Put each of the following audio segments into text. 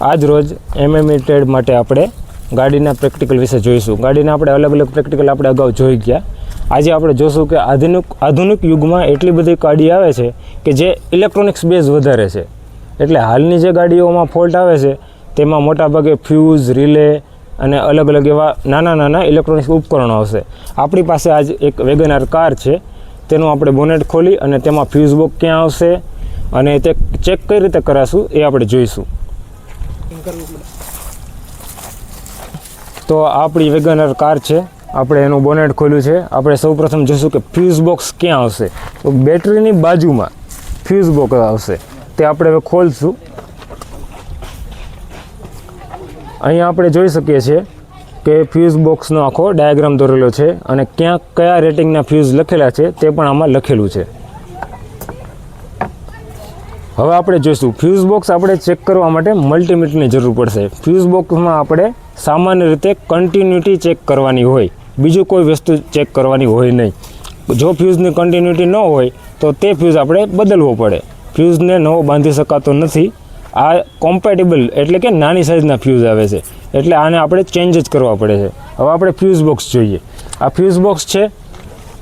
આજ રોજ એમએમટેડ માટે આપણે ગાડીના પ્રેક્ટિકલ વિશે જોઈશું. ગાડીના આપણે અલગ અલગ પ્રેક્ટિકલ આપણે અગાઉ જોઈ ગયા. આજે આપણે જોશું કે આધુનિક યુગમાં એટલી બધી ગાડી આવે છે કે જે ઇલેક્ટ્રોનિક્સ બેઝ વધારે છે. એટલે હાલની જે ગાડીઓમાં ફોલ્ટ આવે છે તેમાં મોટાભાગે ફ્યુઝ, રિલે અને અલગ અલગ એવા નાના ઇલેક્ટ્રોનિક્સ ઉપકરણો આવશે. આપણી પાસે આજ એક વેગનાર કાર છે, તેનું આપણે બોનેટ ખોલી અને તેમાં ફ્યુઝ બોક્સ ક્યાં આવશે અને તે ચેક કઈ રીતે કરાશું એ આપણે જોઈશું. તો આપણી વેગનાર કાર છે, આપણે એનું બોનેટ ખોલ્યું છે. આપણે સૌપ્રથમ જોઈશું કે ફ્યુઝ બોક્સ ક્યાં આવશે. તો બેટરીની બાજુમાં ફ્યુઝ બોક્સ આવશે, તે આપણે હવે ખોલશું. અહીંયા આપણે જોઈ શકીએ છીએ કે ફ્યુઝ બોક્સનો આખો ડાયાગ્રામ દોરેલો છે અને ક્યાં કયા રેટિંગના ફ્યુઝ લખેલા છે તે પણ આમાં લખેલું છે. હવે આપણે જોઈશું ફ્યુઝ બોક્સ આપણે ચેક કરવા માટે મલ્ટીમીટરની જરૂર પડશે. ફ્યુઝ બોક્સમાં આપણે સામાન્ય રીતે કન્ટિન્યુટી ચેક કરવાની હોય, બીજું કોઈ વસ્તુ ચેક કરવાની હોય નહીં. જો ફ્યુઝની કન્ટિન્યુટી ન હોય તો તે ફ્યુઝ આપણે બદલવો પડે. ફ્યુઝને નવો બાંધી શકાતો નથી. આ કોમ્પેટેબલ એટલે કે નાની સાઇઝના ફ્યુઝ આવે છે, એટલે આને આપણે ચેન્જ જ કરવા પડે છે. હવે આપણે ફ્યુઝ બોક્સ જોઈએ. આ ફ્યુઝ બોક્સ છે,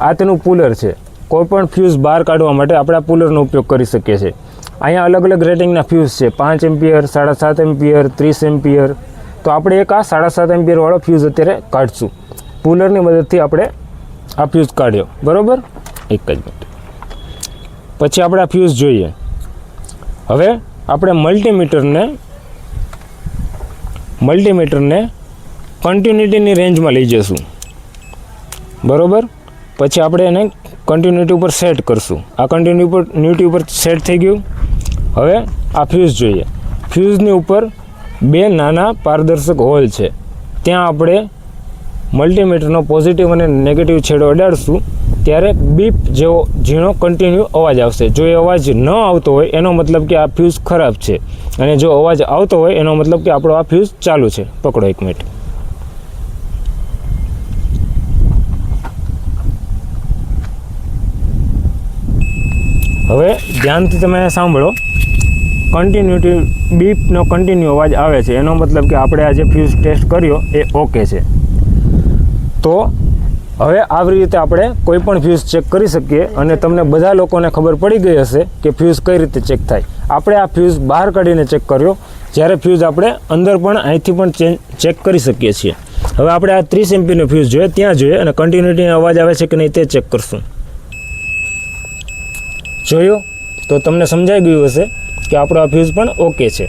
આ તેનું પુલર છે. કોઈપણ ફ્યુઝ બહાર કાઢવા માટે આપણે આ પુલરનો ઉપયોગ કરી શકીએ છીએ. અહીંયા અલગ અલગ રેટિંગના ફ્યુઝ છે, 5 એમ્પિયર, 7.5 એમ્પિયર, 30 એમ્પિયર. તો આપણે એક આ 7.5 એમ્પિયરવાળો ફ્યુઝ અત્યારે કાઢશું. પુલરની મદદથી આપણે આ ફ્યુઝ કાઢ્યો, બરાબર. એક જ મિનિટ પછી આપણે આ ફ્યુઝ જોઈએ. હવે આપણે મલ્ટીમીટરને કન્ટિન્યુટીની રેન્જમાં લઈ જઈશું, બરાબર. પછી આપણે એને કન્ટિન્યુટી ઉપર સેટ કરશું. આ કન્ટિન્યુટી ઉપર સેટ થઈ ગયું. હવે આ ફ્યુઝ જોઈએ. ફ્યુઝની ઉપર 2 નાના પારદર્શક હોલ છે. ત્યાં આપણે મલ્ટીમીટરનો પોઝિટિવ અને નેગેટિવ છેડો અડાડશું, ત્યારે બીપ જેવો ઝીણો કન્ટિન્યુ અવાજ આવશે. જો એ અવાજ ન આવતો હોય એનો મતલબ કે આ ફ્યુઝ ખરાબ છે, અને જો અવાજ આવતો હોય એનો મતલબ કે આપણો આ ફ્યુઝ ચાલુ છે. પકડો એક મિનિટ. હવે ધ્યાનથી તમે સાંભળો. બીપનો કન્ટિન્યુ અવાજ આવે છે, એનો મતલબ કે આપણે આ જે ફ્યુઝ ટેસ્ટ કર્યો એ ઓકે છે. તો હવે આવી રીતે આપણે કોઈ પણ ફ્યુઝ ચેક કરી શકીએ, અને તમને બધા લોકોને ખબર પડી ગઈ હશે કે ફ્યુઝ કઈ રીતે ચેક થાય. આપણે આ ફ્યુઝ બહાર કાઢીને ચેક કર્યો, જ્યારે ફ્યુઝ આપણે અંદર પણ અહીંથી પણ ચેક કરી શકીએ છીએ. હવે આપણે આ 30 એમ્પીનો ફ્યુઝ જોઈએ, ત્યાં જોઈએ, અને કન્ટિન્યુટીનો અવાજ આવે છે કે નહીં તે ચેક કરશું. જોયું? તો તમને સમજાઈ ગયું હશે કે આપણો આ ફ્યુઝ પણ ઓકે છે.